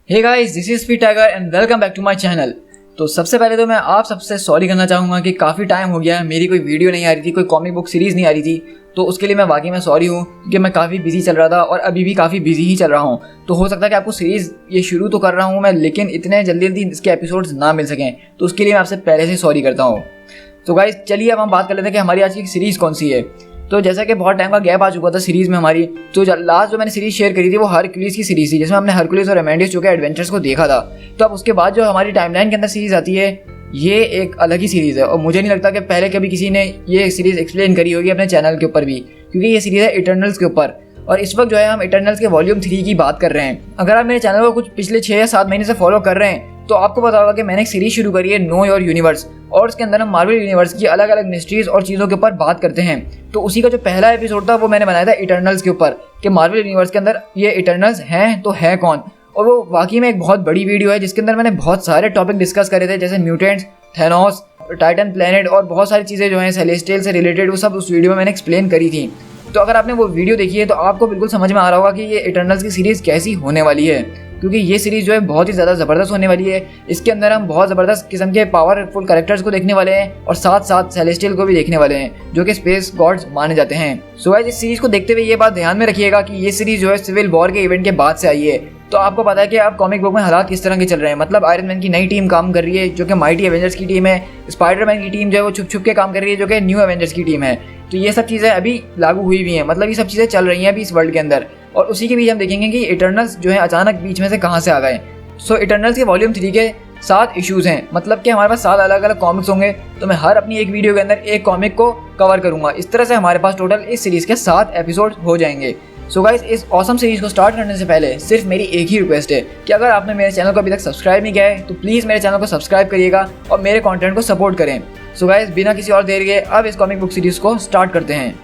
Hey guys, this is speed tiger and welcome back to my channel. तो सबसे पहले तो मैं आप सबसे सॉरी करना चाहूँगा कि काफ़ी टाइम हो गया है, मेरी कोई वीडियो नहीं आ रही थी, कोई कॉमिक बुक सीरीज़ नहीं आ रही थी। तो उसके लिए मैं वाकई में सॉरी हूँ क्योंकि मैं काफ़ी बिजी चल रहा था और अभी भी काफ़ी बिजी ही चल रहा हूँ। तो हो सकता है कि आपको सीरीज़ ये शुरू तो कर रहा हूँ मैं, लेकिन इतने जल्दी इसके एपिसोड्स ना मिल सकें, तो उसके लिए मैं आपसे पहले से सॉरी करता हूँ। तो गाइस चलिए अब हम बात कर लेते हैं कि हमारी आज की सीरीज़ कौन सी है। तो जैसा कि बहुत टाइम का गैप आ चुका था सीरीज़ में हमारी, तो लास्ट जो मैंने सीरीज़ शेयर करी थी वो हरक्यूलिस की सीरीज़ थी, जिसमें हमने हरक्यूलिस और एमेंडिस जो के एडवेंचर्स को देखा था। तो अब उसके बाद जो हमारी टाइमलाइन के अंदर सीरीज़ आती है, ये एक अलग ही सीरीज़ है और मुझे नहीं लगता कि पहले कभी किसी ने ये सीरीज़ एक्सप्लेन करी होगी अपने चैनल के ऊपर भी, क्योंकि ये सीरीज़ है इटर्नल्स के ऊपर। और इस वक्त जो है हम इटर्नल्स के वॉल्यूम 3 की बात कर रहे हैं। अगर आप मेरे चैनल को कुछ पिछले 6 या 7 महीने से फॉलो कर रहे हैं तो आपको पता होगा कि मैंने एक सीरीज शुरू करी है नो योर यूनिवर्स, और उसके अंदर हम मार्वल यूनिवर्स की अलग अलग मिस्ट्रीज और चीज़ों के ऊपर बात करते हैं। तो उसी का जो पहला एपिसोड था वो मैंने बनाया था इटर्नल्स के ऊपर, कि मार्वल यूनिवर्स के अंदर ये इटर्नल्स हैं तो है कौन। और वो वाकई में एक बहुत बड़ी वीडियो है जिसके अंदर मैंने बहुत सारे टॉपिक डिस्कस करे थे, जैसे म्यूटेंट्स, थैनोस, टाइटन प्लेनेट और बहुत सारी चीज़ें जो हैं सेलेस्टियल से रिलेटेड, वो सब उस वीडियो में मैंने एक्सप्लेन करी थी। तो अगर आपने वो वीडियो देखी है तो आपको बिल्कुल समझ में आ रहा होगा कि ये इटर्नल्स की सीरीज़ कैसी होने वाली है, क्योंकि ये सीरीज़ जो है बहुत ही ज़्यादा ज़बरदस्त होने वाली है। इसके अंदर हम बहुत ज़बरदस्त किस्म के पावरफुल कैरेक्टर्स को देखने वाले हैं और साथ साथ सेलेस्टियल को भी देखने वाले हैं, जो कि स्पेस गॉड्स माने जाते हैं। सो गाइस, इस सीरीज़ को देखते हुए ये बात ध्यान में रखिएगा कि ये सीरीज़ जो है सिविल वॉर के इवेंट के बाद से आई है। तो आपको पता है कि अब कॉमिक बुक में हालात किस तरह के चल रहे हैं। मतलब आयरन मैन की नई टीम काम कर रही है जो कि माइटी एवेंजर्स की टीम है, स्पाइडरमैन की टीम जो है वो छुप छुप के काम कर रही है जो कि न्यू एवेंजर्स की टीम है। तो ये सब चीज़ें अभी लागू हुई भी हैं, मतलब ये सब चीज़ें चल रही हैं अभी इस वर्ल्ड के अंदर। और उसी के बीच हम देखेंगे कि इटर्नल्स जो है अचानक बीच में से कहाँ से आ गए। सो इटर्नल्स के वॉल्यूम 3 के 7 इश्यूज़ हैं, मतलब कि हमारे पास 7 अलग अलग कॉमिक्स होंगे। तो मैं हर अपनी एक वीडियो के अंदर एक कॉमिक को कवर करूँगा। इस तरह से हमारे पास टोटल इस सीरीज़ के 7 एपिसोड हो जाएंगे। सो गाइस, इस ऑसम सीरीज़ को स्टार्ट करने से पहले सिर्फ मेरी एक ही रिक्वेस्ट है कि अगर आपने मेरे चैनल को अभी तक सब्सक्राइब नहीं किया है तो प्लीज़ मेरे चैनल को सब्सक्राइब करिएगा और मेरे कंटेंट को सपोर्ट करें। सो गाइस, बिना किसी और देर के अब इस कॉमिक बुक सीरीज़ को स्टार्ट करते हैं।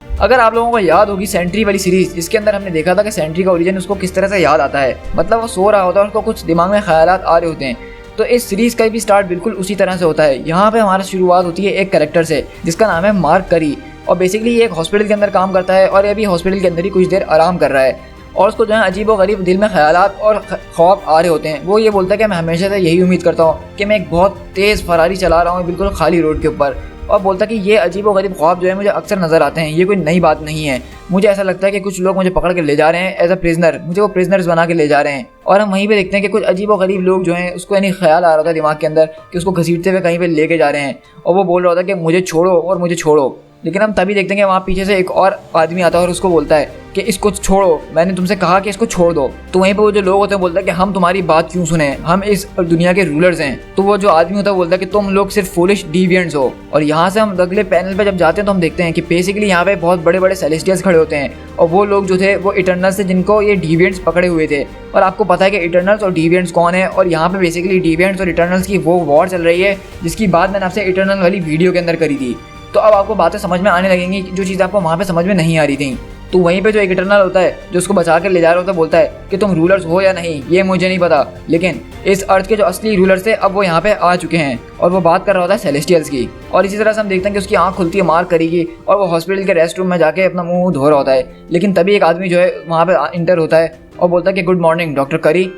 अगर आप लोगों को याद होगी सेंट्री वाली सीरीज, जिसके अंदर हमने देखा था कि सेंट्री का ओरिजिन उसको किस तरह से याद आता है, मतलब वो सो रहा होता है और उसको कुछ दिमाग में ख्यालात आ रहे होते हैं। तो इस सीरीज़ का भी स्टार्ट बिल्कुल उसी तरह से होता है। यहाँ पे हमारा शुरुआत होती है एक कैरेक्टर से जिसका नाम है मार्क करी, और बेसिकली ये एक हॉस्पिटल के अंदर काम करता है और ये भी हॉस्पिटल के अंदर ही कुछ देर आराम कर रहा है। और उसको जो है अजीब व गरीब दिल में ख्यालात और खौफ आ रहे होते हैं। वो ये बोलता है कि मैं हमेशा से यही उम्मीद करता हूँ कि मैं एक बहुत तेज़ फरारी चला रहा हूँ बिल्कुल खाली रोड के ऊपर, और बोलता है कि ये अजीब व गरीब ख्वाब जो है मुझे अक्सर नज़र आते हैं, ये कोई नई बात नहीं है। मुझे ऐसा लगता है कि कुछ लोग मुझे पकड़ के ले जा रहे हैं एज अ प्रिजनर, मुझे वो प्रिजनर्स बना के ले जा रहे हैं। और हम वहीं पे देखते हैं कि कुछ अजीब व गरीब लोग जो हैं उसको यानी ख्याल आ रहा था दिमाग के अंदर कि उसको घसीटते हुए कहीं पे लेके जा रहे हैं, और वो बोल रहा था कि मुझे छोड़ो और मुझे छोड़ो। लेकिन हम तभी देखते हैं कि वहाँ पीछे से एक और आदमी आता है और उसको बोलता है कि इसको छोड़ो, मैंने तुमसे कहा कि इसको छोड़ दो। तो वहीं पर वो जो लोग होते हैं बोलता है कि हम तुम्हारी बात क्यों सुने, हम इस दुनिया के रूलर्स हैं। तो वो जो आदमी होता है बोलता है कि तुम लोग सिर्फ फूलिश डिविएंट्स हो। और यहाँ से हम अगले पैनल पे जब जाते हैं तो हम देखते हैं कि बेसिकली यहाँ पे बहुत बड़े बड़े सेलेस्टियल्स खड़े होते हैं, और वो लोग जो थे वो इटर्नल्स थे जिनको ये डिविएंट्स पकड़े हुए थे। और आपको पता है कि इटर्नल्स और डिविएंट्स कौन है, और यहाँ पे बेसिकली डिविएंट्स और इटर्नल्स की वो वॉर चल रही है जिसकी बात मैंने आपसे इटर्नल वाली वीडियो के अंदर करी थी। तो अब आपको बातें समझ में आने लगेंगी जो चीज़ आपको वहाँ पे समझ में नहीं आ रही थी। तो वहीं पे जो एक इटर्नल होता है जो उसको बचा कर ले जा रहा होता है बोलता है कि तुम रूलर्स हो या नहीं ये मुझे नहीं पता, लेकिन इस अर्थ के जो असली रूलर्स थे अब वो यहाँ पे आ चुके हैं। और वो बात कर रहा होता है सेलेस्टियल्स की। और इसी तरह से हम देखते हैं कि उसकी आँख खुलती है मार्क करेगी और वो हॉस्पिटल के रेस्ट रूम में जाके अपना मुँह धो रहा होता है। लेकिन तभी एक आदमी जो है वहाँ पे इंटर होता है और बोलता है कि गुड मॉर्निंग डॉक्टर करी।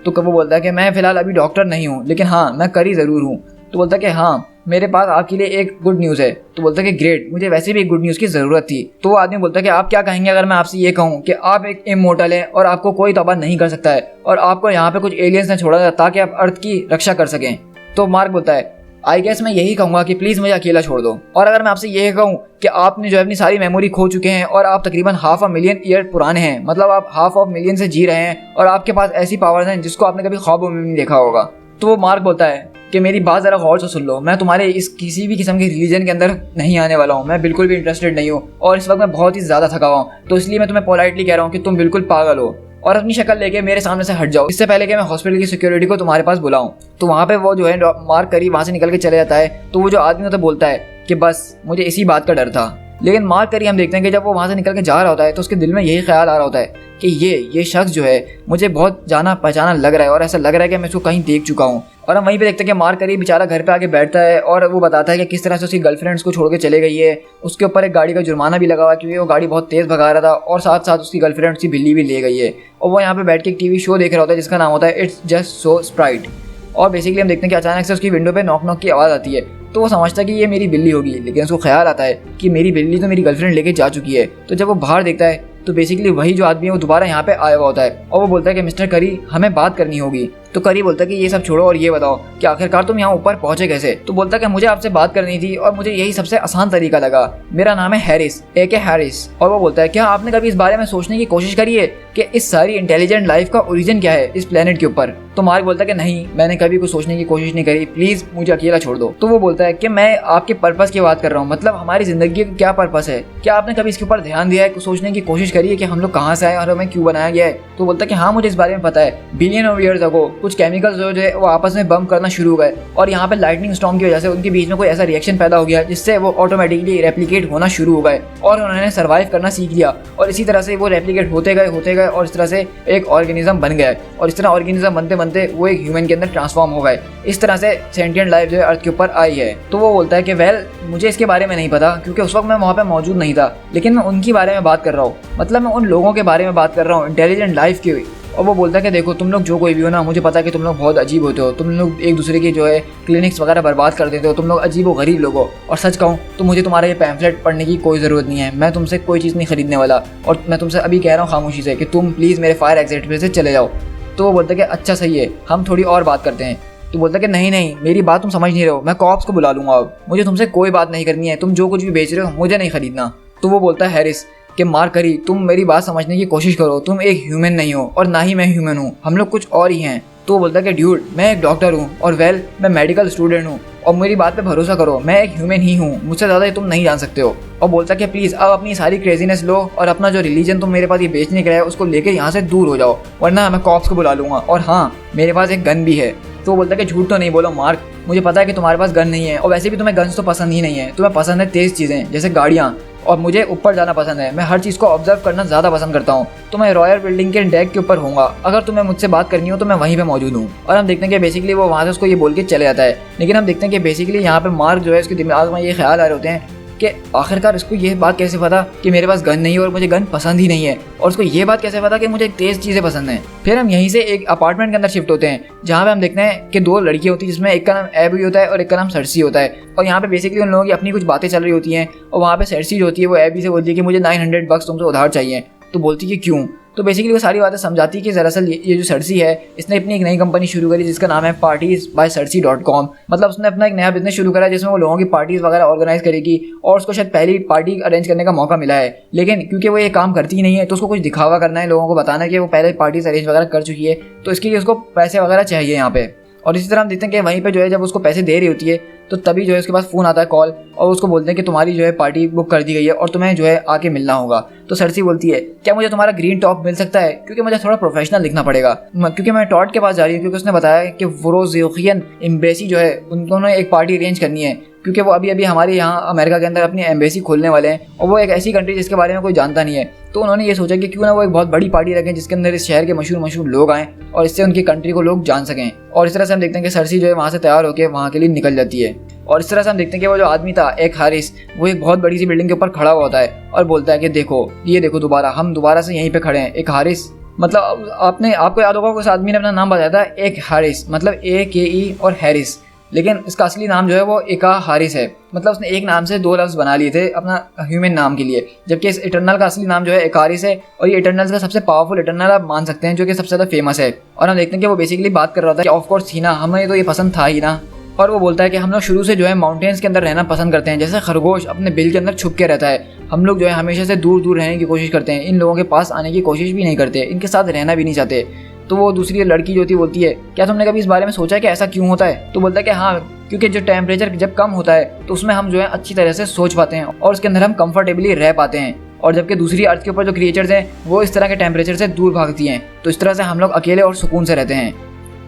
तो वो बोलता है कि मैं फ़िलहाल अभी डॉक्टर नहीं हूँ, लेकिन हाँ मैं करी ज़रूर हूँ। तो बोलता है कि हाँ मेरे पास आपके लिए एक गुड न्यूज़ है। तो बोलता है कि ग्रेट, मुझे वैसे भी एक गुड न्यूज़ की ज़रूरत थी। तो वो आदमी बोलता है कि आप क्या कहेंगे अगर मैं आपसे ये कहूँ कि आप एक इमोर्टल हैं और आपको कोई तौबा नहीं कर सकता है, और आपको यहाँ पे कुछ एलियंस ने छोड़ा था ताकि आप अर्थ की रक्षा कर सकें। तो मार्क बोलता है आई गेस मैं यही कहूँगा कि प्लीज़ मुझे अकेला छोड़ दो। और अगर मैं आपसे ये कहूँ कि आपने जो है अपनी सारी मेमोरी खो चुके हैं और आप तकरीबन 500 मिलियन ईयर पुराने हैं, मतलब आप 500 मिलियन से जी रहे हैं और आपके पास ऐसी पावर्स हैं जिसको आपने कभी ख्वाबों में नहीं देखा होगा। तो वो मार्क बोलता है कि मेरी बात ज़रा गौर से सुन लो, मैं तुम्हारे इस किसी भी किस्म के रिलीजन के अंदर नहीं आने वाला हूँ, मैं बिल्कुल भी इंटरेस्टेड नहीं हूँ, और इस वक्त मैं बहुत ही ज़्यादा थका हुआ हूँ। तो इसलिए मैं तुम्हें पोलाइटली कह रहा हूँ कि तुम बिल्कुल पागल हो और अपनी शक्ल लेके मेरे सामने से हट जाओ, इससे पहले कि मैं हॉस्पिटल की सिक्योरिटी को तुम्हारे पास बुलाऊं। तो वहाँ पे वो जो है मार्क करी वहाँ से निकल के चले जाता है। तो वो जो आदमी होता बोलता है कि बस मुझे इसी बात का डर था। लेकिन मार्क करी हम देखते हैं कि जब वो वहाँ से निकल के जा रहा होता है तो उसके दिल में यही ख्याल आ रहा होता है कि ये शख्स जो है मुझे बहुत जाना पहचाना लग रहा है और ऐसा लग रहा है कि मैं इसको कहीं देख चुका हूँ। और हम वहीं पे देखते हैं कि मार्क करी बेचारा घर पे आके बैठता है और वो बताता है कि किस तरह से उसकी गर्लफ्रेंड को छोड़ के चले गई है। उसके ऊपर एक गाड़ी का जुर्माना भी लगा हुआ है क्योंकि वो गाड़ी बहुत तेज़ भगा रहा था, और साथ साथ उसकी गर्लफ्रेंड उसकी बिल्ली भी ले गई है। और वो यहाँ पे बैठ के एक टीवी शो देख रहा होता है जिसका नाम होता है इट्स जस्ट सो स्प्राइट। और बेसिकली हम देखते हैं कि अचानक से उसकी विंडो पे नॉक नॉक की आवाज़ आती है, तो वो समझता है कि ये मेरी बिल्ली होगी, लेकिन उसको ख्याल आता है कि मेरी बिल्ली तो मेरी गर्लफ्रेंड लेके जा चुकी है। तो जब वो बाहर देखता है तो बेसिकली वही जो आदमी है वो दोबारा यहाँ पे आया हुआ होता है और वो बोलता है कि मिस्टर करी हमें बात करनी होगी। तो करी बोलता है कि ये सब छोड़ो और ये बताओ कि आखिरकार तुम यहाँ ऊपर पहुंचे कैसे। तो बोलता है कि मुझे आपसे बात करनी थी और मुझे यही सबसे आसान तरीका लगा। मेरा नाम है हैरिस, A.K. हैरिस। और वो बोलता है क्या आपने कभी इस बारे में सोचने की कोशिश करी है कि इस सारी इंटेलिजेंट लाइफ का ओरिजिन क्या है इस प्लेनेट के ऊपर। तो मार्क बोलता है कि नहीं, मैंने कभी कुछ सोचने की कोशिश नहीं करी, प्लीज मुझे अकेला छोड़ दो। तो वो बोलता है कि मैं आपके पर्पस की बात कर रहा हूँ, मतलब हमारी जिंदगी का क्या पर्पस है, क्या आपने कभी इसके ऊपर ध्यान दिया है, सोचने की कोशिश करी है कि हम लोग कहाँ से आए और हमें क्यों बनाया गया है। तो बोलता है कि हाँ मुझे इस बारे में पता है, बिलियन ऑफ ईयर्स अगो कुछ केमिकल्स जो है वो आपस में बम करना शुरू हो गए और यहाँ पे लाइटनिंग स्टॉर्म की वजह से उनके बीच में कोई ऐसा रिएक्शन पैदा हो गया जिससे वो ऑटोमेटिकली रेप्लिकेट होना शुरू हो गए और उन्होंने सर्वाइव करना सीख लिया। और इसी तरह से वो रेप्लिकेट होते गए और इस तरह से एक ऑर्गेनिज्म बन गया और इस तरह ऑर्गेनिज्म बनते बनते वो एक ह्यूमन के अंदर ट्रांसफॉर्म हो गए। इस तरह से सेंटिएंट लाइफ जो है अर्थ के ऊपर आई है। तो वो बोलता है कि वेल मुझे इसके बारे में नहीं पता क्योंकि उस वक्त मैं वहाँ पे मौजूद नहीं था, लेकिन मैं उनकी बारे में बात कर रहा हूँ, मतलब मैं उन लोगों के बारे में बात कर रहा हूँ इंटेलिजेंट लाइफ की। और वो बोलता है कि देखो तुम लोग जो कोई भी हो ना, मुझे पता है कि तुम लोग बहुत अजीब होते हो, तुम लोग एक दूसरे की जो है क्लिनिक्स वगैरह बर्बाद कर देते हो, तुम लोग अजीब व गरीब लोग हो। और सच कहूँ तो मुझे तुम्हारा ये पैम्फलेट पढ़ने की कोई ज़रूरत नहीं है, मैं तुमसे कोई चीज़ नहीं खरीदने वाला और मैं तुमसे अभी कह रहा हूँ खामोशी से कि तुम प्लीज़ मेरे फायर एग्जिट पे से चले जाओ। तो वो बोलता है कि अच्छा सही है, हम थोड़ी और बात करते हैं। तो बोलता है कि नहीं मेरी बात तुम समझ नहीं रहे हो, मैं कॉप्स को बुला लूँगा, अब मुझे तुमसे कोई बात नहीं करनी है, तुम जो कुछ भी बेच रहे हो मुझे नहीं खरीदना। तो वो बोलता है हैरिस कि मार्क करी तुम मेरी बात समझने की कोशिश करो, तुम एक ह्यूमन नहीं हो और ना ही मैं ह्यूमन हूँ, हम लोग कुछ और ही हैं। तो वो बोलता है कि ड्यूड मैं एक डॉक्टर हूँ और वेल मैं मेडिकल स्टूडेंट हूँ और मेरी बात पे भरोसा करो, मैं एक ह्यूमन ही हूँ, मुझसे ज़्यादा तुम नहीं जान सकते हो। और बोलता है कि प्लीज़ अब अपनी सारी क्रेजीनेस लो और अपना जो रिलीजन तुम मेरे पास ये बेचने के लिए उसको लेकर यहाँ से दूर हो जाओ, वरना मैं कॉप्स को बुला लूँगा। और हाँ मेरे पास एक गन भी है। तो बोलता है कि झूठ तो नहीं बोलो मार्क, मुझे पता है कि तुम्हारे पास गन नहीं है और वैसे भी तुम्हें गन्स तो पसंद ही नहीं है, तुम्हें पसंद है तेज़ चीज़ें जैसे गाड़ियाँ, और मुझे ऊपर जाना पसंद है, मैं हर चीज़ को ऑब्जर्व करना ज़्यादा पसंद करता हूँ। तो मैं रॉयल बिल्डिंग के डेक के ऊपर होऊंगा, अगर तुम्हें मुझसे बात करनी हो तो मैं वहीं पे मौजूद हूँ। और हम देखते हैं कि बेसिकली वो वहाँ से उसको ये बोल के चले जाता है। लेकिन हम देखते हैं कि बेसिकली यहाँ पे मार्क जो है उसके दिमाग में ये ख्याल आ रहे होते हैं कि आखिरकार इसको ये बात कैसे पता कि मेरे पास गन नहीं है और मुझे गन पसंद ही नहीं है, और उसको ये बात कैसे पता कि मुझे तेज़ चीज़ें पसंद हैं। फिर हम यहीं से एक अपार्टमेंट के अंदर शिफ्ट होते हैं जहाँ पे हम देखते हैं कि दो लड़कियाँ होती हैं जिसमें एक का नाम एबी होता है और एक का नाम सर्सी होता है। और यहाँ पे बेसिकली उन लोगों की अपनी कुछ बातें चल रही होती हैं और वहाँ पे सर्सी जो होती है वो एबी से बोलती है कि मुझे $900 तुमसे उधार चाहिए। तो बोलती है क्यों। तो बेसिकली वो सारी बातें समझाती है कि दरअसल ये जो सर्सी है इसने अपनी एक नई कंपनी शुरू करी जिसका नाम है parties.sersi.com। मतलब उसने अपना एक नया बिजनेस शुरू करा जिसमें वो लोगों की पार्टीज वगैरह ऑर्गेनाइज करेगी और उसको शायद पहली पार्टी अरेंज करने का मौका मिला है, लेकिन क्योंकि वो ये काम करती ही नहीं है तो उसको कुछ दिखावा करना है, लोगों को बताना है कि वो पहले पार्टीज अरेंज वगैरह कर चुकी है, तो इसके लिए उसको पैसे वगैरह चाहिए यहाँ पे। और इसी तरह हम देखते हैं कि वहीं पे जो है जब उसको पैसे दे रही होती है तो तभी जो है उसके पास फ़ोन आता है कॉल, और उसको बोलते हैं कि तुम्हारी जो है पार्टी बुक कर दी गई है और तुम्हें जो है आके मिलना होगा। तो सर्सी बोलती है क्या मुझे तुम्हारा ग्रीन टॉप मिल सकता है, क्योंकि मुझे थोड़ा प्रोफेशनल दिखना पड़ेगा, क्योंकि मैं टॉड के पास जा रही हूँ, क्योंकि उसने बताया कि वरोज़ियन एम्बेसी जो है उन्होंने एक पार्टी अरेंज करनी है, क्योंकि वो अभी हमारे यहाँ अमेरिका के अंदर अपनी एम्बेसी खोलने वाले हैं और वो एक ऐसी कंट्री जिसके बारे में कोई जानता नहीं है। तो उन्होंने ये सोचा कि क्यों ना वो एक बहुत बड़ी पार्टी रखें जिसके अंदर इस शहर के मशहूर लोग आएँ और इससे उनकी कंट्री को लोग जान सकें। और इस तरह से हम देखते हैं कि सर्सी जो है वहाँ से तैयार होकर वहाँ के लिए निकल जाती है। और इस तरह से हम देखते हैं कि वो जो आदमी था एक हारिस, वो एक बहुत बड़ी सी बिल्डिंग के ऊपर खड़ा हुआ होता है और बोलता है कि देखो ये देखो दोबारा हम दोबारा से यहीं पे खड़े हैं। एक हारिस मतलब आपको याद होगा उस आदमी ने अपना नाम बताया था एक हारिस, मतलब AKE और हैरिस, लेकिन इसका असली नाम जो है वो एका हारिस है। मतलब उसने एक नाम से दो लफ्ज़ बना लिए थे अपना ह्यूमन नाम के लिए, जबकि इस इटर्नल का असली नाम जो है एकारिस है और ये इटर्नल्स का सबसे पावरफुल इटर्नल आप मान सकते हैं जो कि सबसे ज़्यादा फेमस है। और हम देखते हैं कि वो बेसिकली बात कर रहा था कि ऑफ कोर्स थी ना, हमें तो ये पसंद था ही ना। और वो बोलता है कि हम लोग शुरू से जो है माउंटेन्स के अंदर रहना पसंद करते हैं, जैसे खरगोश अपने बिल के अंदर छुप के रहता है, हम लोग जो है हमेशा से दूर दूर रहने की कोशिश करते हैं, इन लोगों के पास आने की कोशिश भी नहीं करते, इनके साथ रहना भी नहीं चाहते। तो वो दूसरी लड़की जो थी बोलती है क्या तुमने कभी इस बारे में सोचा है कि ऐसा क्यों होता है। तो बोलता है कि हाँ, क्योंकि जो टेम्परेचर जब कम होता है तो उसमें हम जो है अच्छी तरह से सोच पाते हैं और उसके अंदर हम कंफर्टेबली रह पाते हैं, और जबकि दूसरी अर्थ के ऊपर जो क्रिएचर्स हैं वो इस तरह के टेम्परेचर से दूर भागती हैं, तो इस तरह से हम लोग अकेले और सुकून से रहते हैं।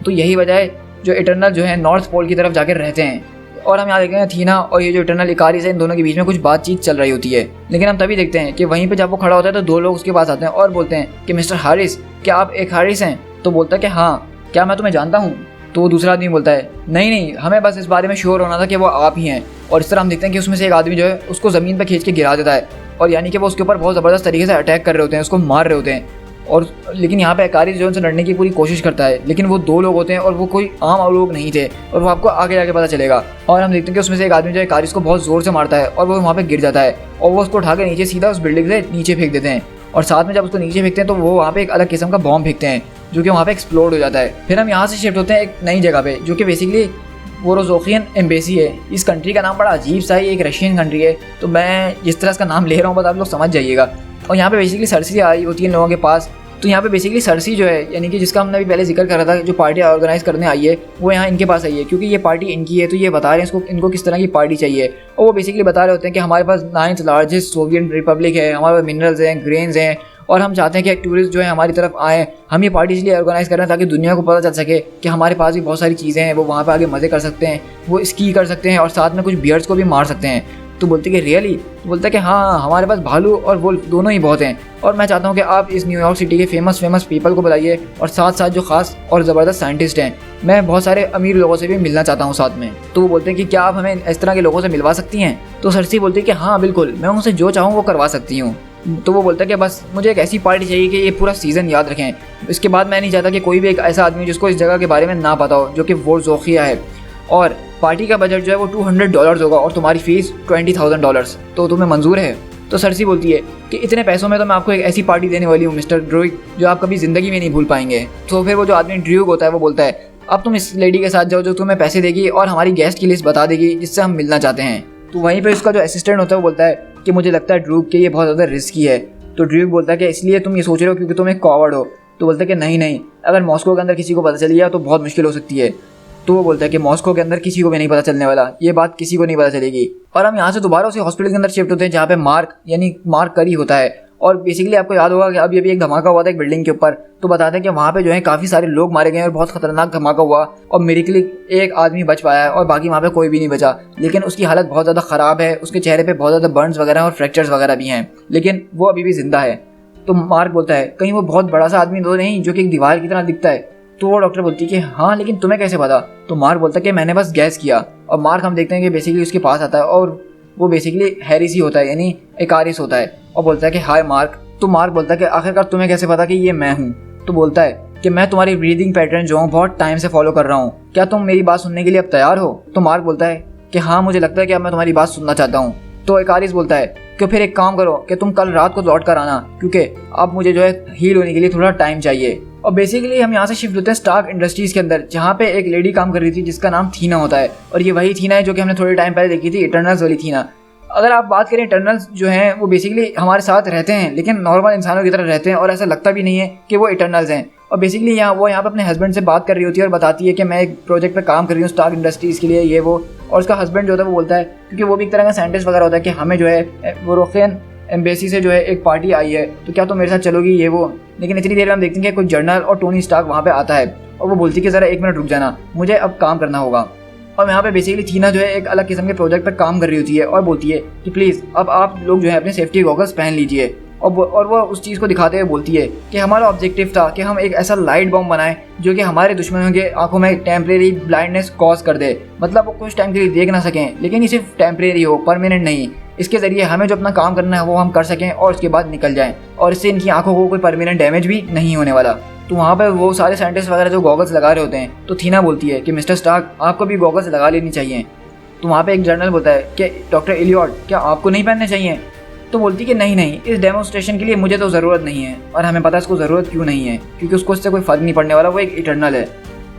तो यही वजह है जो इटर्नल जो है नॉर्थ पोल की तरफ जाकर रहते हैं, और हम यहाँ देखते हैं थीना और ये जो इटर्नल इकारिस है इन दोनों के बीच में कुछ बातचीत चल रही होती है। लेकिन हम तभी देखते हैं कि वहीं पे जब वो खड़ा होता है तो दो लोग उसके पास आते हैं और बोलते हैं कि मिस्टर हारिस, क्या आप एक हारिस हैं? तो बोलता है कि हाँ, क्या मैं तुम्हें जानता हूँ? तो दूसरा आदमी बोलता है नहीं नहीं, हमें बस इस बारे में श्योर होना था कि वो आप ही हैं। और इस तरह हम देखते हैं कि उसमें से एक आदमी जो है उसको ज़मीन पर खींच के गिरा देता है और यानी कि वो उसके ऊपर बहुत ज़बरदस्त तरीके से अटैक कर रहे होते हैं, उसको मार रहे होते हैं। और लेकिन यहाँ पे इकारिस जो उनसे लड़ने की पूरी कोशिश करता है, लेकिन वो दो लोग होते हैं और वो कोई आम लोग नहीं थे और वो आपको आगे जाके पता चलेगा। और हम देखते हैं कि उसमें से एक आदमी जो है इकारिस को बहुत ज़ोर से मारता है और वो वहाँ पे गिर जाता है और वो उसको उठा के नीचे सीधा उस बिल्डिंग से नीचे फेंक देते हैं। और साथ में जब उसको नीचे फेंकते हैं तो वो वहाँ पे एक अलग किस्म का बॉम्ब फेंकते हैं जो कि वहाँ पे एक्सप्लोड हो जाता है। फिर हम यहाँ से शिफ्ट होते हैं एक नई जगह पे जो कि बेसिकली वोरोजोखियन एम्बेसी है। इस कंट्री का नाम बड़ा अजीब सा है, एक रशियन कंट्री है, तो मैं जिस तरह इसका नाम ले रहा हूँ बस आप लोग समझ जाइएगा। और यहाँ पे बेसिकली सरसी आई होती है इन लोगों के पास। तो यहाँ पे बेसिकली सरसी जो है यानी कि जिसका हमने अभी पहले जिक्र करा था, जो पार्टी ऑर्गेनाइज करने आई है, वो यहाँ इनके पास आई है क्योंकि ये पार्टी इनकी है। तो ये बता रहे हैं इनको किस तरह की पार्टी चाहिए और वो बेसिकली बता रहे होते हैं कि हमारे पास 9th लार्जेस्ट सोवियत रिपब्लिक है, हमारे पास मिनरल्स हैं, ग्रेन्स हैं और हम चाहते हैं कि टूरिस्ट जो है हमारी तरफ आएँ। हम ये पार्टी इसलिए ऑर्गेनाइज कर रहे हैं ताकि दुनिया को पता चल सके कि हमारे पास भी बहुत सारी चीज़ें हैं, वो वहाँ पे आगे मज़े कर सकते हैं, वो स्की कर सकते हैं और साथ में कुछ बियर्ड्स को भी मार सकते हैं। तो बोलते कि रियली? तो बोलता है कि हाँ, हमारे पास भालू और वुल्फ दोनों ही बहुत हैं और मैं चाहता हूँ कि आप इस न्यूयॉर्क सिटी के फेमस पीपल को बुलाइए और साथ साथ जो खास और ज़बरदस्त साइंटिस्ट हैं, मैं बहुत सारे अमीर लोगों से भी मिलना चाहता हूँ साथ में। तो वो बोलते हैं कि क्या आप हमें इस तरह के लोगों से मिलवा सकती हैं? तो सरसी बोलती है कि हाँ बिल्कुल, मैं उनसे जो चाहूँ वो करवा सकती हूँ। तो वो बोलता है कि बस मुझे एक ऐसी पार्टी चाहिए कि ये पूरा सीज़न याद रखें। इसके बाद मैं नहीं चाहता कि कोई भी एक ऐसा आदमी जिसको इस जगह के बारे में ना पता हो, जो कि वोरोजोखिया है। और पार्टी का बजट जो है वो $200 होगा और तुम्हारी फीस $20,000। तो तुम्हें मंजूर है? तो सरसी बोलती है कि इतने पैसों में तो मैं आपको एक ऐसी पार्टी देने वाली हूँ मिस्टर ड्रूइग जो आप कभी ज़िंदगी में नहीं भूल पाएंगे। तो फिर वो जो आदमी ड्रूइग होता है वो बोलता है अब तुम इस लेडी के साथ जाओ जो तुम्हें पैसे देगी और हमारी गेस्ट की लिस्ट बता देगी जिससे हम मिलना चाहते हैं। तो वहीं पर उसका जो असिस्टेंट होता है वो बोलता है कि मुझे लगता है ड्रूइग के ये बहुत ज़्यादा रिस्की है। तो ड्रूइग बोलता है कि इसलिए तुम ये सोच रहे हो क्योंकि तुम एक कॉवर्ड हो? तो बोलता है कि नहीं, अगर मॉस्को के अंदर किसी को पता चल गया तो बहुत मुश्किल हो सकती है। तो वो बोलता है कि मॉस्को के अंदर किसी को भी नहीं पता चलने वाला, ये बात किसी को नहीं पता चलेगी। और हम यहाँ से दोबारा उसी हॉस्पिटल के अंदर शिफ्ट होते हैं जहाँ पे मार्क करी होता है। और बेसिकली आपको याद होगा कि अभी एक धमाका हुआ था एक बिल्डिंग के ऊपर, तो बताते हैं कि वहाँ पे जो है काफ़ी सारे लोग मारे गए और बहुत खतरनाक धमाका हुआ और मिरेकली एक आदमी बच पाया है और बाकी वहाँ पे कोई भी नहीं बचा। लेकिन उसकी हालत बहुत ज़्यादा ख़राब है, उसके चेहरे पे बहुत ज़्यादा बर्न्स वगैरह और फ्रैक्चर्स वगैरह भी हैं, लेकिन वो अभी भी जिंदा है। तो मार्क बोलता है कहीं वो बहुत बड़ा सा आदमी तो नहीं जो कि एक दीवार की तरह दिखता है? तो वो डॉक्टर बोलती है कि हाँ, लेकिन तुम्हें कैसे पता? तो मार्क बोलता है कि मैंने बस गैस किया। और मार्क हम देखते हैं कि बेसिकली उसके पास आता है और वो बेसिकली हैरिस ही होता है यानी इकारिस होता है और बोलता है कि हाय मार्क। तो मार्क बोलता है कि आखिरकार तुम्हें कैसे पता कि ये मैं हूँ? तो बोलता है कि मैं तुम्हारी ब्रीदिंग पैटर्न जो हूँ बहुत टाइम से फॉलो कर रहा हूँ, क्या तुम मेरी बात सुनने के लिए अब तैयार हो? तो मार्क बोलता है कि हाँ, मुझे लगता है कि अब मैं तुम्हारी बात सुनना चाहता हूँ। तो इकारिस बोलता है कि फिर एक काम करो कि तुम कल रात को लौट कर आना क्योंकि अब मुझे जो है हील होने के लिए थोड़ा टाइम चाहिए। और बेसिकली हम यहाँ से शिफ्ट होते हैं स्टार्क इंडस्ट्रीज़ के अंदर जहाँ पे एक लेडी काम कर रही थी जिसका नाम थीना होता है। और ये वही थीना है जो कि हमने थोड़े टाइम पहले देखी थी, इटर्नल्स वाली थीना। अगर आप बात करें इटर्नल्स जो हैं वो बेसिकली हमारे साथ रहते हैं लेकिन नॉर्मल इंसानों की तरह रहते हैं और ऐसा लगता भी नहीं है कि वो इटर्नल्स हैं। और बेसिकली वो यहाँ पे अपने हस्बैंड से बात कर रही होती है और बताती है कि मैं एक प्रोजेक्ट पे काम कर रही हूँ स्टार्क इंडस्ट्रीज़ के लिए, ये वो। और उसका हस्बैंड जो होता है वो बोलता है क्योंकि वो भी एक तरह का साइंटिस्ट वगैरह होता है कि हमें जो है वोरोखियन एम्बेसी से जो है एक पार्टी आई है, तो क्या तुम मेरे साथ चलोगी, ये वो। लेकिन इतनी देर में हम देखते हैं कि कोई जर्नल और टोनी स्टार्क वहाँ पे आता है और वो बोलती है कि ज़रा 1 मिनट रुक जाना, मुझे अब काम करना होगा। और यहाँ पे बेसिकली थीना जो है एक अलग किस्म के प्रोजेक्ट पर काम कर रही होती है और बोलती है कि प्लीज़ अब आप लोग जो है अपने सेफ्टी गॉगल्स पहन लीजिए। और वो उस चीज़ को दिखाते हुए बोलती है कि हमारा ऑब्जेक्टिव था कि हम एक ऐसा लाइट बॉम्ब बनाएं जो कि हमारे दुश्मनों के आंखों में टेम्परेरी ब्लाइंडनेस कॉज कर दे, मतलब वो कुछ टाइम के लिए देख ना सकें लेकिन ये सिर्फ टेम्परेरी हो, परमानेंट नहीं। इसके ज़रिए हमें जो अपना काम करना है वो हम कर सकें और उसके बाद निकल जाएं और इससे इनकी आंखों को कोई परमानेंट डैमेज भी नहीं होने वाला। तो वहाँ पर वो सारे साइंटिस्ट वगैरह जो गॉगल्स लगा रहे होते हैं, तो थीना बोलती है कि मिस्टर स्टार्क आपको भी गॉगल्स लगा लेनी चाहिए। तो वहाँ पे एक जर्नल बोलता है कि डॉक्टर एलियट क्या आपको नहीं पहनने चाहिए? तो बोलती कि नहीं, इस डेमोन्स्ट्रेशन के लिए मुझे तो ज़रूरत नहीं है और हमें पता है इसको ज़रूरत क्यों नहीं है, क्योंकि उसको इससे कोई फ़र्क नहीं पड़ने वाला, वो एक इटर्नल है।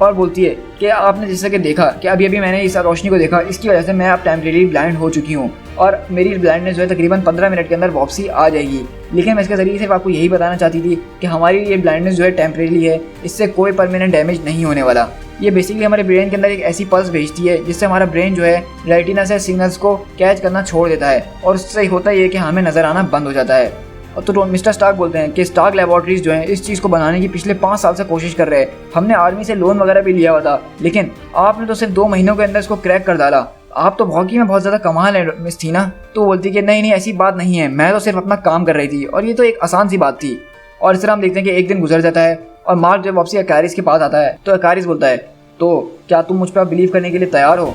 और बोलती है कि आपने जैसे कि देखा कि अभी मैंने इस रोशनी को देखा, इसकी वजह से मैं अब टेम्परेरी ब्लाइंड हो चुकी हूँ और मेरी ब्लाइंडनेस जो है तकरीबन 15 मिनट के अंदर वापसी आ जाएगी। लेकिन मैं इसके ज़रिए सिर्फ आपको यही बताना चाहती थी कि हमारी ये ब्लाइंडनेस जो है टेम्परेरी है, इससे कोई परमानेंट डैमेज नहीं होने वाला। ये बेसिकली हमारे ब्रेन के अंदर एक ऐसी पल्स भेजती है जिससे हमारा ब्रेन जो है रेटिना से सिग्नल्स को कैच करना छोड़ देता है और उससे होता ये कि हमें नज़र आना बंद हो जाता है। और तो मिस्टर स्टार्क बोलते हैं कि स्टार्क लैबोरेटरीज जो हैं इस चीज़ को बनाने की पिछले 5 साल से कोशिश कर रहे हैं। हमने आर्मी से लोन वगैरह भी लिया हुआ था लेकिन आपने तो सिर्फ 2 महीनों के अंदर इसको क्रैक कर डाला। आप तो हॉकी में बहुत ज़्यादा कमाल है मिस थीना। तो बोलती कि नहीं नहीं ऐसी बात नहीं है, मैं तो सिर्फ अपना काम कर रही थी और ये तो एक आसान सी बात थी। और इस तरह हम देखते हैं कि एक दिन गुजर जाता है और मार्क जब वापसी अकारिस के पास आता है तो अकारिस बोलता है तो क्या तुम मुझ पर बिलीव करने के लिए तैयार हो?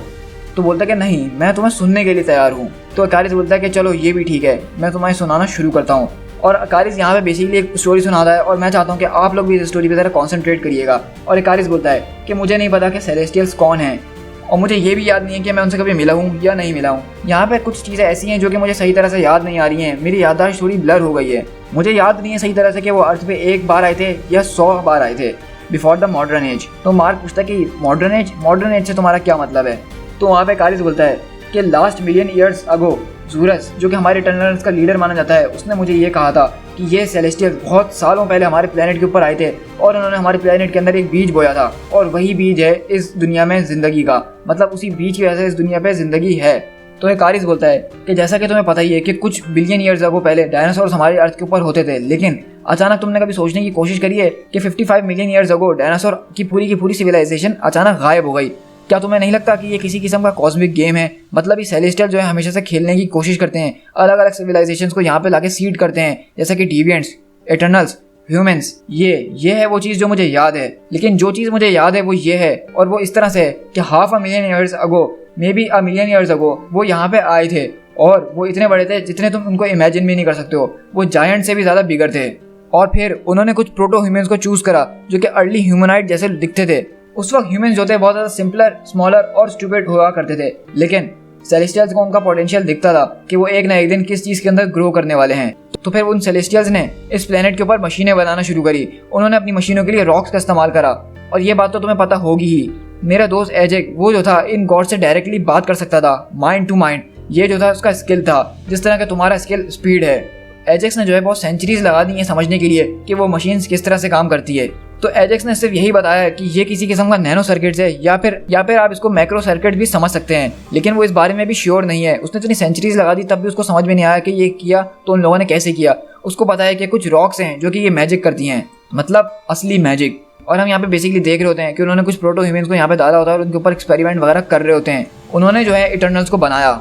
तो बोलता है कि नहीं, मैं तुम्हें सुनने के लिए तैयार हूँ। तो अकारिस बोलता है कि चलो ये भी ठीक है, मैं तुम्हें सुनाना शुरू करता हूँ। और अकारिस यहाँ पे बेसिकली एक स्टोरी सुनाता है और मैं चाहता हूँ कि आप लोग भी इस स्टोरी पे ज़रा कॉन्सेंट्रेट करिएगा। और अकारिस बोलता है कि मुझे नहीं पता कि सेलेस्टियल्स कौन हैं और मुझे ये भी याद नहीं है कि मैं उनसे कभी मिला हूँ या नहीं मिला हूँ। यहाँ पे कुछ चीज़ें ऐसी हैं जो कि मुझे सही तरह से याद नहीं आ रही हैं, मेरी याददाश्त थोड़ी ब्लर हो गई है। मुझे याद नहीं है सही तरह से कि वो अर्थ पे एक बार आए थे या 100 बार आए थे बिफोर द मॉडर्न एज। तो मार्क पूछता है कि मॉडर्न एज से तुम्हारा क्या मतलब है? तो वहाँ पे अकारिस बोलता है कि लास्ट मिलियन ईयर्स अगो ज़ूरस, जो कि हमारे इटर्नल्स का लीडर माना जाता है, उसने मुझे ये कहा था कि ये सेलेस्टियल्स बहुत सालों पहले हमारे प्लेनेट के ऊपर आए थे और उन्होंने हमारे प्लेनेट के अंदर एक बीज बोया था और वही बीज है इस दुनिया में ज़िंदगी का। मतलब उसी बीज की वजह से इस दुनिया पे ज़िंदगी है। तो अकारिस बोलता है कि जैसा कि तुम्हें पता ही है कि कुछ बिलियन ईयर्स अगो पहले डायनासोर्स हमारे अर्थ के ऊपर होते थे, लेकिन अचानक तुमने कभी सोचने की कोशिश करी है कि 55 मिलियन ईयर्स अगो डायनासोर की पूरी सिविलाइजेशन अचानक गायब हो गई? क्या तुम्हें नहीं लगता कि ये किसी किस्म का कॉस्मिक गेम है? मतलब ये सेलेस्टियल जो है हमेशा से खेलने की कोशिश करते हैं, अलग अलग सिविलाइजेशंस को यहाँ पे लाके सीड करते हैं, जैसे कि डिविएंट्स, इटर्नल्स, ह्यूमंस। ये है वो चीज़ जो मुझे याद है। लेकिन जो चीज़ मुझे याद है वो ये है, और वो इस तरह से है कि half a million years ago, may be a million years ago वो यहाँ पे आए थे और वो इतने बड़े थे जितने तुम उनको इमेजिन भी नहीं कर सकते हो। वो जायंट से भी ज़्यादा बिगर थे। और फिर उन्होंने कुछ प्रोटो ह्यूमंस को चूज़ करा जो कि अर्ली ह्यूमनाइट जैसे दिखते थे। उस वक्त ह्यूमंस जो थे बहुत ज़्यादा सिंपलर, स्मॉलर और स्टूपिड हुआ करते थे, लेकिन सेलेस्टियल्स को उनका पोटेंशियल दिखता था कि वो एक ना एक दिन किस चीज़ के अंदर ग्रो करने वाले हैं। तो फिर उन सेलेस्टियल्स ने इस प्लेनेट के ऊपर मशीनें बनाना शुरू करी। उन्होंने अपनी मशीनों के लिए रॉक्स का इस्तेमाल करा। और ये बात तो तुम्हें पता होगी ही, मेरा दोस्त एजेक वो जो था इन गॉड से डायरेक्टली बात कर सकता था, माइंड टू माइंड। ये जो था उसका स्किल था, जिस तरह का तुम्हारा स्किल स्पीड है। एजेक्स ने जो है बहुत सेंचुरीज लगा दी हैं समझने के लिए कि वो मशीन्स किस तरह से काम करती है। तो एजेक्स ने सिर्फ यही बताया है कि ये किसी किस्म का नैनो सर्किट है या फिर आप इसको मैक्रो सर्किट भी समझ सकते हैं, लेकिन वो इस बारे में भी श्योर नहीं है। उसने इतनी सेंचुरीज लगा दी तब भी उसको समझ में नहीं आया कि ये किया तो उन लोगों ने कैसे किया। उसको पता है कि कुछ रॉक्स हैं जो कि ये मैजिक करती हैं, मतलब असली मैजिक। और हम यहाँ पे बेसिकली देख रहे होते हैं कि उन्होंने कुछ प्रोटो ह्यूमंस को यहाँ पे डाला होता है और उनके ऊपर एक्सपेरिमेंट वगैरह कर रहे होते हैं। उन्होंने जो है इटर्नल्स को बनाया,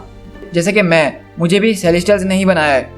जैसे कि मुझे भी सेलेस्टियल्स ने ही बनाया है।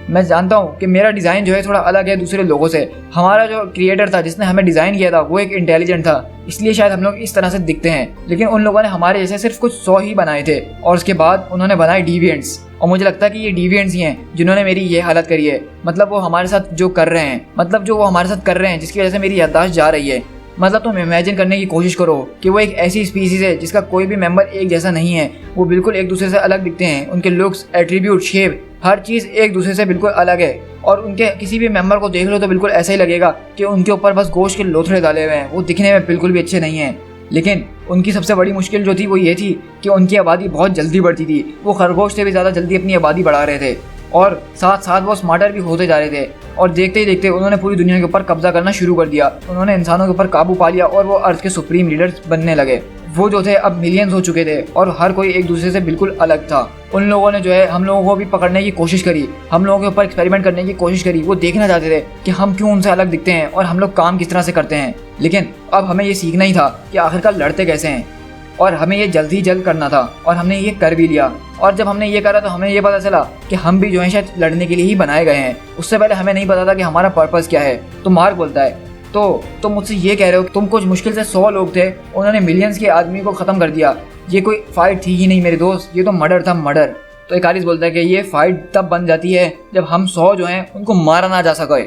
मैं जानता हूँ कि मेरा डिज़ाइन जो है थोड़ा अलग है दूसरे लोगों से। हमारा जो क्रिएटर था जिसने हमें डिज़ाइन किया था वो एक इंटेलिजेंट था, इसलिए शायद हम लोग इस तरह से दिखते हैं। लेकिन उन लोगों ने हमारे जैसे सिर्फ कुछ 100 ही बनाए थे और उसके बाद उन्होंने बनाए डिविएंट्स। और मुझे लगता है कि ये डिविएंट्स ही हैं जिन्होंने मेरी ये हालत करी है। मतलब वो हमारे साथ जो कर रहे हैं, जिसकी वजह से मेरी याददाश्त जा रही है। मतलब तुम इमेजिन करने की कोशिश करो कि वो एक ऐसी स्पीसीज है जिसका कोई भी मेंबर एक जैसा नहीं है। वो बिल्कुल एक दूसरे से अलग दिखते हैं, उनके लुक्स, एट्रीब्यूट, शेप, हर चीज़ एक दूसरे से बिल्कुल अलग है। और उनके किसी भी मेंबर को देख लो तो बिल्कुल ऐसा ही लगेगा कि उनके ऊपर बस गोश्त के लोथड़े डाले हुए हैं। वो दिखने में बिल्कुल भी अच्छे नहीं हैं। लेकिन उनकी सबसे बड़ी मुश्किल जो थी वो ये थी कि उनकी आबादी बहुत जल्दी बढ़ती थी। वो खरगोश से भी ज़्यादा जल्दी अपनी आबादी बढ़ा रहे थे और साथ साथ वो स्मार्टर भी होते जा रहे थे। और देखते ही देखते उन्होंने पूरी दुनिया के ऊपर कब्जा करना शुरू कर दिया। उन्होंने इंसानों के ऊपर काबू पा लिया और वो अर्थ के सुप्रीम लीडर्स बनने लगे। वो जो थे अब मिलियंस हो चुके थे और हर कोई एक दूसरे से बिल्कुल अलग था। उन लोगों ने जो है हम लोगों को भी पकड़ने की कोशिश करी, हम लोगों के ऊपर एक्सपेरिमेंट करने की कोशिश करी। वो देखना चाहते थे कि हम क्यों उनसे अलग दिखते हैं और हम लोग काम किस तरह से करते हैं। लेकिन अब हमें ये सीखना ही था कि आखिरकार लड़ते कैसे हैं, और हमें ये जल्द ही जल्द करना था और हमने ये कर भी लिया। और जब हमने ये करा तो हमें ये पता चला कि हम भी जो है शायद लड़ने के लिए ही बनाए गए हैं। उससे पहले हमें नहीं पता था कि हमारा पर्पस क्या है। तो मार्क बोलता है तो मुझसे ये कह रहे हो कि तुम कुछ मुश्किल से 100 लोग थे, उन्होंने मिलियंस के आदमी को ख़त्म कर दिया। ये कोई फाइट थी ही नहीं मेरे दोस्त, ये तो मर्डर था, मर्डर। तो अकारिस बोलता है कि ये फाइट तब बन जाती है जब हम 100 जो हैं उनको मारा ना जा सके,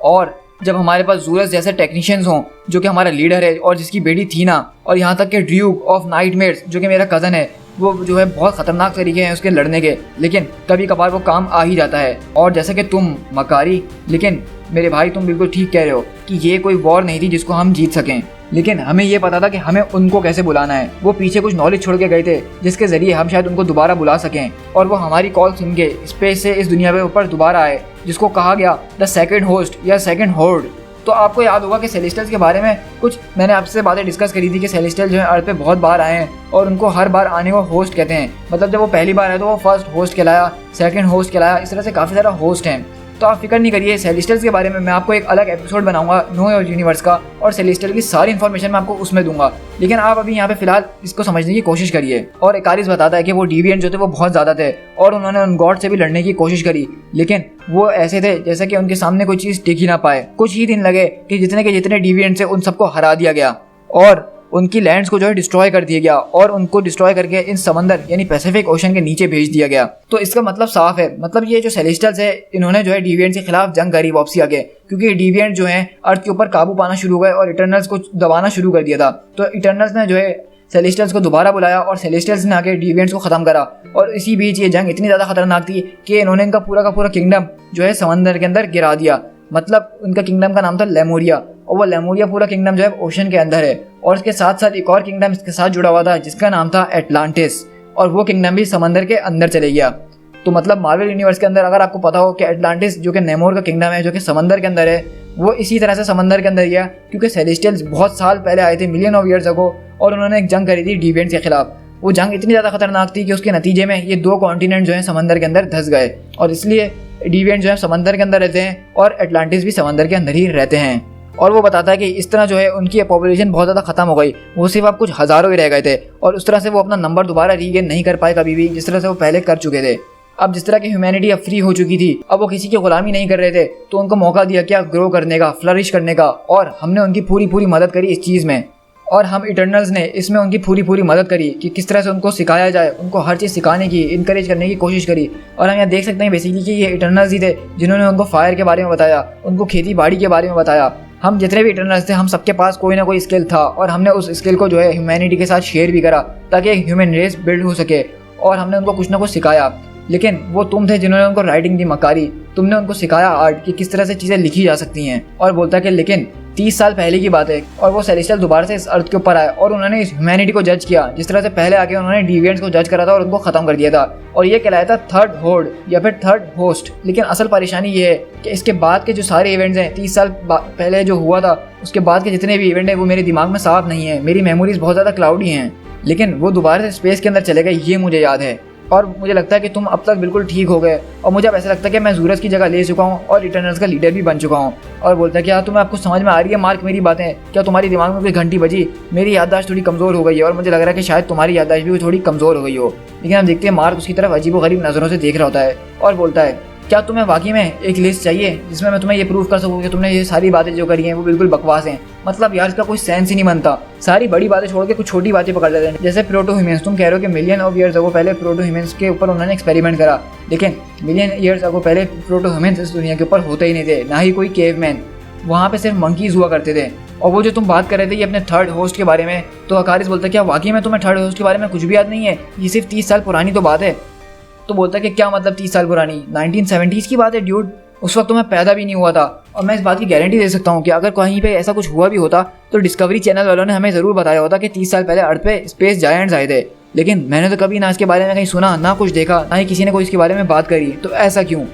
और जब हमारे पास ज़ूरस जैसे टेक्नीशियंस हों जो कि हमारा लीडर है और जिसकी बेटी थीना, और यहाँ तक कि ड्यूक ऑफ नाइटमेयर्स जो कि मेरा कज़न है, वो जो है बहुत ख़तरनाक तरीके हैं उसके लड़ने के, लेकिन कभी कभार वो काम आ ही जाता है। और जैसे कि तुम मकारी, लेकिन मेरे भाई तुम बिल्कुल ठीक कह रहे हो कि ये कोई वॉर नहीं थी जिसको हम जीत सकें। लेकिन हमें ये पता था कि हमें उनको कैसे बुलाना है। वो पीछे कुछ नॉलेज छोड़ के गए थे जिसके ज़रिए हम शायद उनको दोबारा बुला सकें, और वो हमारी कॉल सुन के स्पेस से इस दुनिया पे ऊपर दोबारा आए, जिसको कहा गया द सेकंड होस्ट या सेकंड होर्ड। तो आपको याद होगा कि सेलेस्टियल्स के बारे में कुछ मैंने आपसे बातें डिस्कस करी थी कि सेलेस्टियल जो है अर्थ पे बहुत बार आए हैं और उनको हर बार आने को होस्ट कहते हैं। मतलब जब वो पहली बार आया तो वो फर्स्ट होस्ट कहलाया, सेकंड होस्ट कहलाया, इस तरह से काफ़ी सारा होस्ट हैं। तो आप फिक्र नहीं करिए, सेलेस्टियल्स के बारे में मैं आपको एक अलग एपिसोड बनाऊंगा नो योर यूनिवर्स का, और सेलेस्टियल की सारी इन्फॉर्मेशन मैं आपको उसमें दूंगा। लेकिन आप अभी यहाँ पे फिलहाल इसको समझने की कोशिश करिए। और इकारिस बताता है कि वो डिविएंट जो थे वो बहुत ज़्यादा थे और उन्होंने उन गॉड से भी लड़ने की कोशिश करी, लेकिन वो ऐसे थे जैसे कि उनके सामने कोई चीज़ टिक ही ना पाए। कुछ ही दिन लगे कि जितने के जितने डिविएंट थे उन सबको हरा दिया गया और उनकी लैंड्स को जो है डिस्ट्रॉय कर दिया गया और उनको डिस्ट्रॉय करके इन समंदर यानी पैसिफिक ओशन के नीचे भेज दिया गया। तो इसका मतलब साफ है, मतलब ये जो सेलेस्टियल्स है इन्होंने जो है डिविएंट के खिलाफ जंग करी वापसी आगे, क्योंकि डिविएंट जो है अर्थ के ऊपर काबू पाना शुरू हो गए और इटर्नल्स को दबाना शुरू कर दिया था। तो इटर्नल्स ने जो है सेलेस्टियल्स को दोबारा बुलाया और सेलेस्टियल्स ने आके डिविएंट्स को खत्म करा। और इसी बीच ये जंग इतनी ज़्यादा खतरनाक थी कि इन्होंने इनका पूरा का पूरा किंगडम जो है समंदर के अंदर गिरा दिया। मतलब उनका किंगडम का नाम था लेमोरिया, और वो लेमोरिया पूरा किंगडम जो है ओशन के अंदर है। और इसके साथ साथ एक और किंगडम इसके साथ जुड़ा हुआ था जिसका नाम था एटलांटिस, और वो किंगडम भी समंदर के अंदर चले गया। तो मतलब मार्वल यूनिवर्स के अंदर अगर आपको पता हो कि एटलांटिस जो कि नेमोर का किंगडम है जो कि समंदर के अंदर है, वो इसी तरह से समंदर के अंदर गया क्योंकि सेलेस्टियल्स बहुत साल पहले आए थे, मिलियन ऑफ ईयर्स अगो, और उन्होंने एक जंग करी थी डिविएंट्स के खिलाफ। वो जंग इतनी ज़्यादा खतरनाक थी कि उसके नतीजे में ये 2 कॉन्टिनेंट जो है समंदर के अंदर धंस गए, और इसलिए डिविएंट जो है समंदर के अंदर रहते हैं और एटलांटिस भी समंदर के अंदर ही रहते हैं। और वो बताता है कि इस तरह जो है उनकी पॉपुलेशन बहुत ज़्यादा खत्म हो गई, वो सिर्फ अब कुछ हज़ारों ही रह गए थे, और उस तरह से वो अपना नंबर दोबारा रीगेन नहीं कर पाए कभी भी, जिस तरह से वो पहले कर चुके थे। अब जिस तरह की ह्यूमैनिटी अब फ्री हो चुकी थी, अब वो किसी की गुलामी नहीं कर रहे थे, तो उनको मौका दिया क्या ग्रो करने का, फ्लरिश करने का, और हमने उनकी पूरी मदद करी इस चीज़ में। और हम इटर्नल्स ने इसमें उनकी पूरी मदद करी कि किस तरह से उनको सिखाया जाए, उनको हर चीज़ सिखाने की, इनकरेज करने की कोशिश करी। और हम यहाँ देख सकते हैं बेसिकली कि ये इटर्नल्स ही थे जिन्होंने उनको फायर के बारे में बताया, उनको खेती बाड़ी के बारे में बताया। हम जितने भी इटर्नल्स थे हम सबके पास कोई ना कोई स्किल था, और हमने उस स्किल को जो है ह्यूमैनिटी के साथ शेयर भी करा ताकि एक ह्यूमन रेस बिल्ड हो सके, और हमने उनको कुछ ना कुछ सिखाया। लेकिन वो तुम थे जिन्होंने उनको राइटिंग दी मकारी, तुमने उनको सिखाया आर्ट कि किस तरह से चीज़ें लिखी जा सकती हैं। और बोलता है कि लेकिन 30 साल पहले की बात है और वो सेलेस्टियल दोबारा से इस अर्थ के ऊपर आए और उन्होंने इस ह्यूमैनिटी को जज किया जिस तरह से पहले आके उन्होंने डिविएंट्स को जज करा था और उनको खत्म कर दिया था, और ये कहलाया था थर्ड होर्ड या फिर थर्ड होस्ट। लेकिन असल परेशानी ये है कि इसके बाद के जो सारे इवेंट्स हैं 30 साल पहले जो हुआ था उसके बाद के जितने भी इवेंट हैं वो मेरे दिमाग में साफ नहीं है, मेरी मेमोरीज बहुत ज़्यादा क्लाउडी हैं। लेकिन वो दोबारा से स्पेस के अंदर चले गए ये मुझे याद है, और मुझे लगता है कि तुम अब तक बिल्कुल ठीक हो गए, और मुझे अब ऐसा लगता है कि मैं ज़ूरस की जगह ले चुका हूँ और इटर्नल्स का लीडर भी बन चुका हूँ। और बोलता है कि हाँ तुम्हें आपको समझ में आ रही है मार्क मेरी बातें, क्या तुम्हारी दिमाग में कोई घंटी बजी? मेरी याददाश्त थोड़ी कमज़ोर हो गई है और मुझे लग रहा है कि शायद तुम्हारी याददाश्त भी थोड़ी कमज़ोर हो गई हो। लेकिन हम देखते हैं मार्क उसकी तरफ अजीबोगरीब नज़रों से देख रहा होता है और बोलता है क्या तुम्हें वाकई में एक लिस्ट चाहिए जिसमें मैं तुम्हें ये प्रूव कर सकूँ कि तुमने ये सारी बातें जो करी हैं वो बिल्कुल बकवास हैं? मतलब यार इसका कोई सेंस ही नहीं बनता, सारी बड़ी बातें छोड़ के कुछ छोटी बातें पकड़ लेते हैं। जैसे प्रोटो ह्यूमंस, तुम कह रहे हो कि मिलियन ऑफ ईयर्स अगो पहले प्रोटो ह्यूमंस के ऊपर उन्होंने एक्सपेरिमेंट करा, लेकिन मिलियन ईयर्स अगो पहले प्रोटो ह्यूमंस इस दुनिया के ऊपर होते ही नहीं थे, ना ही कोई केवमैन, वहाँ पे सिर्फ मंकीज हुआ करते थे। और वो जो तुम बात कर रहे थे ये अपने थर्ड होस्ट के बारे में, तो अकारिस बोलता है क्या वाकई में तुम्हें थर्ड होस्ट के बारे में कुछ भी याद नहीं है? ये सिर्फ 30 साल पुरानी तो बात है। तो बोलता है कि क्या मतलब 30 साल पुरानी? 1970s की बात है ड्यूड, उस वक्त तो मैं पैदा भी नहीं हुआ था। और मैं इस बात की गारंटी दे सकता हूँ कि अगर कहीं पे ऐसा कुछ हुआ भी होता तो डिस्कवरी चैनल वालों ने हमें ज़रूर बताया होता कि 30 साल पहले अर्थ पे स्पेस जायंट्स आए थे। लेकिन मैंने तो कभी ना इसके बारे में कहीं सुना, ना कुछ देखा, ना ही किसी ने कोई इसके बारे में बात करी। तो ऐसा क्यों?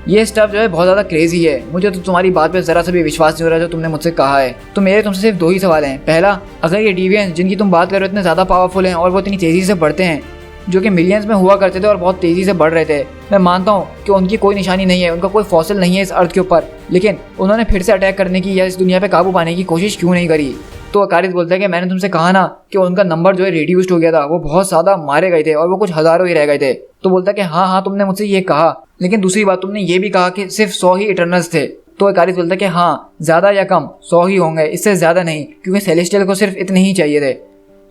ये स्टफ जो है बहुत ज़्यादा क्रेजी है। मुझे तो तुम्हारी बात पे ज़रा सा भी विश्वास नहीं हो रहा जो तुमने मुझसे कहा है। तो मेरे तुमसे सिर्फ 2 ही सवाल हैं। पहला, अगर ये डिविएंट्स जिनकी तुम बात कर रहे हो इतने ज़्यादा पावरफुल हैं और वो इतनी तेज़ी से बढ़ते हैं, जो कि मिलियंस में हुआ करते थे और बहुत तेज़ी से बढ़ रहे थे, मैं मानता हूँ कि उनकी कोई निशानी नहीं है, उनका कोई फॉसिल नहीं है इस अर्थ के ऊपर, लेकिन उन्होंने फिर से अटैक करने की या इस दुनिया पे काबू पाने की कोशिश क्यों नहीं करी? तो अकारिस बोलता है कि मैंने तुमसे कहा ना कि उनका नंबर जो है रिड्यूस्ड हो गया था, वो बहुत ज़्यादा मारे गए थे और वो कुछ हज़ारों ही रह गए थे। तो बोलता है कि हाँ तुमने मुझसे ये कहा, लेकिन दूसरी बात तुमने ये भी कहा कि सिर्फ 100 ही इटर्नल्स थे। तो अकारिस बोलता है कि हाँ ज़्यादा या कम 100 ही होंगे, इससे ज़्यादा नहीं, क्योंकि सेलेस्टियल को सिर्फ इतने ही चाहिए थे।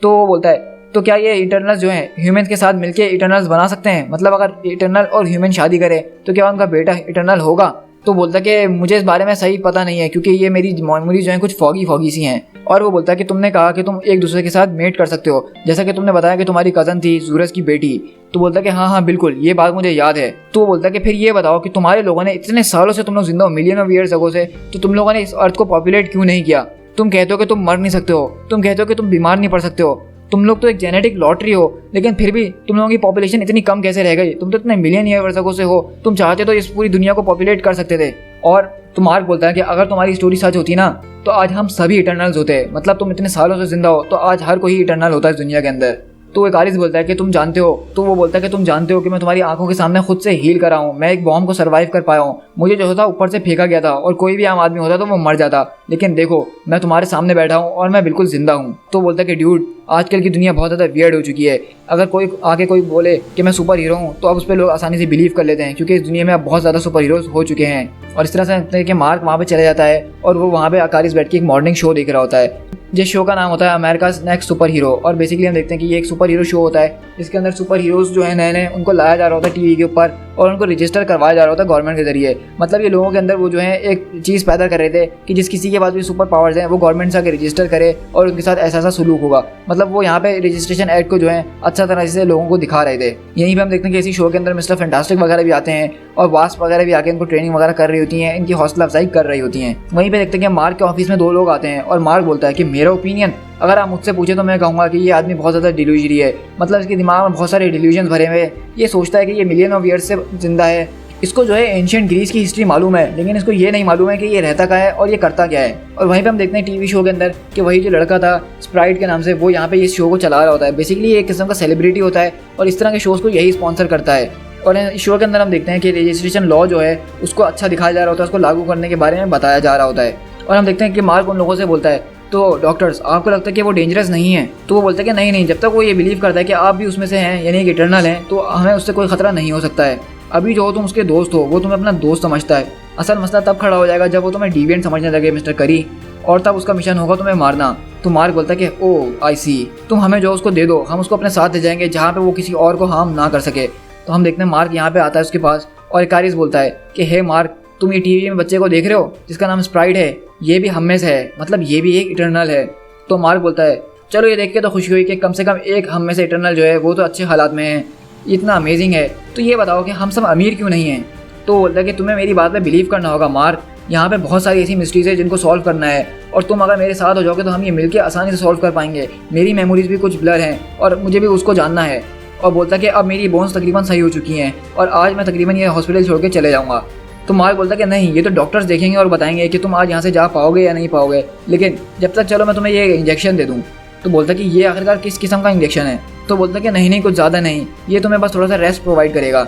तो वो बोलता है तो क्या ये इटर्नल्स जो हैं ह्यूमंस के साथ मिलके इटर्नल्स बना सकते हैं? मतलब अगर इटर्नल और ह्यूमन शादी करें तो क्या उनका बेटा इटर्नल होगा? तो बोलता है कि मुझे इस बारे में सही पता नहीं है क्योंकि ये मेरी मेमोरी जो है कुछ फॉगी सी हैं। और वो बोलता है कि तुमने कहा कि तुम एक दूसरे के साथ मेट कर सकते हो, जैसा कि तुमने बताया कि तुम्हारी कज़न थी ज़ूरस की बेटी। तो बोलता है कि हाँ बिल्कुल, ये बात मुझे याद है। तो वो बोलता है कि फिर ये बताओ कि तुम्हारे लोगों ने इतने सालों से, तुम लोग जिंदा हो मिलियन ऑफ ईयर्स अगो से, तो तुम लोगों ने इस अर्थ को पॉपुलेट क्यों नहीं किया? तुम कहते हो कि तुम मर नहीं सकते हो, तुम कहते हो कि तुम बीमार नहीं पड़ सकते हो, तुम लोग तो एक जेनेटिक लॉटरी हो, लेकिन फिर भी तुम लोगों की पॉपुलेशन इतनी कम कैसे रह गई? तुम तो इतने मिलियन ईयर वर्षों से हो, तुम चाहते तो इस पूरी दुनिया को पॉपुलेट कर सकते थे। और तो मार्क बोलता है कि अगर तुम्हारी स्टोरी सच होती ना तो आज हम सभी इटर्नल्स होते। मतलब तुम इतने सालों से जिंदा हो तो आज हर कोई इटर्नल होता है इस दुनिया के अंदर। तो एकारिस बोलता है कि तुम जानते हो, तो वो बोलता है कि तुम जानते हो कि मैं तुम्हारी आंखों के सामने खुद से हील करा हूँ, मैं एक बॉम्ब को सर्वाइव कर पाया हूँ, मुझे जो था ऊपर से फेंका गया था और कोई भी आम आदमी होता तो वो मर जाता, लेकिन देखो मैं तुम्हारे सामने बैठा हूँ और मैं बिल्कुल जिंदा हूँ। तो बोलता है कि ड्यूड आजकल की दुनिया बहुत ज़्यादा वियर्ड हो चुकी है, अगर कोई आगे कोई बोले कि मैं सुपर हीरो हूँ तो अब उस पर लोग आसानी से बिलीव कर लेते हैं, क्योंकि इस दुनिया में अब बहुत ज़्यादा सुपर हीरोज हो चुके हैं। और इस तरह से कि मार्क वहाँ पे चला जाता है और वो वहाँ पे एकारिस बैठ के एक मॉर्निंग शो देख रहा होता है, जिस शो का नाम होता है अमेरिकाज़ नेक्स्ट सुपर हीरो। और बेसिकली हम देखते हैं कि ये एक सुपर हीरो शो होता है, इसके अंदर सुपर हीरोज़ जो है नए नए उनको लाया जा रहा होता है टीवी के ऊपर और उनको रजिस्टर करवाया जा रहा होता है गवर्नमेंट के जरिए। मतलब ये लोगों के अंदर वो जो है एक चीज़ पैदा कर रहे थे कि जिस किसी के पास भी सुपर पावर्स हैं वो गवर्नमेंट से आके रजिस्टर करे और उनके साथ ऐसा ऐसा सलूक होगा। मतलब वो यहाँ पे रजिस्ट्रेशन एक्ट को जो है अच्छा तरह से लोगों को दिखा रहे थे। यहीं पे हम देखते हैं कि इसी शो के अंदर मिस्टर फैंटास्टिक वगैरह भी आते हैं और वास्प वगैरह भी आके इनको ट्रेनिंग वगैरह कर रही होती हैं, इनकी हौसला अफजाई कर रही होती हैं। वहीं पे देखते हैं कि मार्क के ऑफिस में दो लोग आते हैं और मार्क बोलता है कि मेरा ओपिनियन अगर आप मुझसे पूछे तो मैं कहूँगा कि ये आदमी बहुत ज़्यादा डिल्यूजरी है। मतलब इसके दिमाग में बहुत सारे डिल्यूजन भरे हुए, ये सोचता है कि ये मिलियन ऑफ ईयर्स से जिंदा है, इसको जो है एंशिएंट ग्रीस की हिस्ट्री मालूम है, लेकिन इसको ये नहीं मालूम है कि ये रहता क्या है और ये करता क्या है। और वहीं पे हम देखते हैं टीवी शो के अंदर कि वही जो लड़का था स्प्राइट के नाम से, वो यहाँ पे इस शो को चला रहा होता है। बेसिकली एक किस्म का सेलिब्रिटी होता है और इस तरह के शोज़ को यही स्पॉन्सर करता है। और इस शो के अंदर हम देखते हैं कि रजिस्ट्रेशन लॉ जो है उसको अच्छा दिखाया जा रहा होता है, उसको लागू करने के बारे में बताया जा रहा होता है। और हम देखते हैं कि मार्क उन लोगों से बोलता है तो डॉक्टर्स आपको लगता है कि वो डेंजरस नहीं है? तो वो बोलता है कि नहीं नहीं, जब तक वो ये बिलीव करता है कि आप भी उसमें से हैं यानी कि इटर्नल हैं तो हमें उससे कोई खतरा नहीं हो सकता है। अभी जो हो तुम उसके दोस्त हो, वो तुम्हें अपना दोस्त समझता है, असल मसला तब खड़ा हो जाएगा जब वो तुम्हें डिविएंट समझने लगे मिस्टर करी, और तब उसका मिशन होगा तुम्हें मारना। तो मार्क बोलता है कि ओ आई सी, तुम हमें जो उसको दे दो, हम उसको अपने साथ ले जाएंगे जहाँ पे वो किसी और को हार्म ना कर सके। तो हम देखते हैं मार्क यहाँ पे आता है उसके पास और एकारिस बोलता है कि हे मार्क, तुम ये टीवी में बच्चे को देख रहे हो जिसका नाम स्प्राइट है, ये भी हम में से है, मतलब ये भी एक इटर्नल है। तो मार्क बोलता है चलो ये देख के तो खुशी हुई कि कम से कम एक हम में से इटर्नल जो है वो तो अच्छे हालात में है, इतना अमेजिंग है, तो ये बताओ कि हम सब अमीर क्यों नहीं हैं? तो बोलता है कि तुम्हें मेरी बात पे बिलीव करना होगा मार्क, यहाँ पे बहुत सारी ऐसी मिस्ट्रीज है जिनको सॉल्व करना है और तुम अगर मेरे साथ हो जाओगे तो हम ये मिलकर आसानी से सॉल्व कर पाएंगे। मेरी मेमोरीज भी कुछ ब्लर हैं और मुझे भी उसको जानना है। और बोलता है कि अब मेरी बोन्स तकरीबन सही हो चुकी हैं और आज मैं तकरीबन ये हॉस्पिटल छोड़ के चले जाऊँगा। तो मार्क बोलता है कि नहीं, ये तो डॉक्टर्स देखेंगे और बताएंगे कि तुम आज यहाँ से जा पाओगे या नहीं पाओगे, लेकिन जब तक चलो मैं तुम्हें ये इंजेक्शन दे दूँ। तो बोलता है कि ये आखिरकार किस किस्म का इंजेक्शन है? तो बोलता है कि नहीं नहीं, कुछ ज़्यादा नहीं, ये तुम्हें बस थोड़ा सा रेस्ट प्रोवाइड करेगा।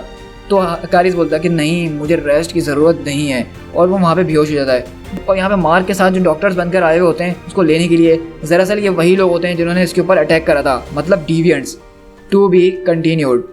तो एकारिस बोलता है कि नहीं, मुझे रेस्ट की ज़रूरत नहीं है, और वो वहाँ पे बेहोश हो जाता है। और यहाँ पे मार्क के साथ जो डॉक्टर्स बनकर आए हुए होते हैं उसको लेने के लिए, दरअसल ये वही लोग होते हैं जिन्होंने इसके ऊपर अटैक करा था, मतलब डिविएंट्स। To be continued.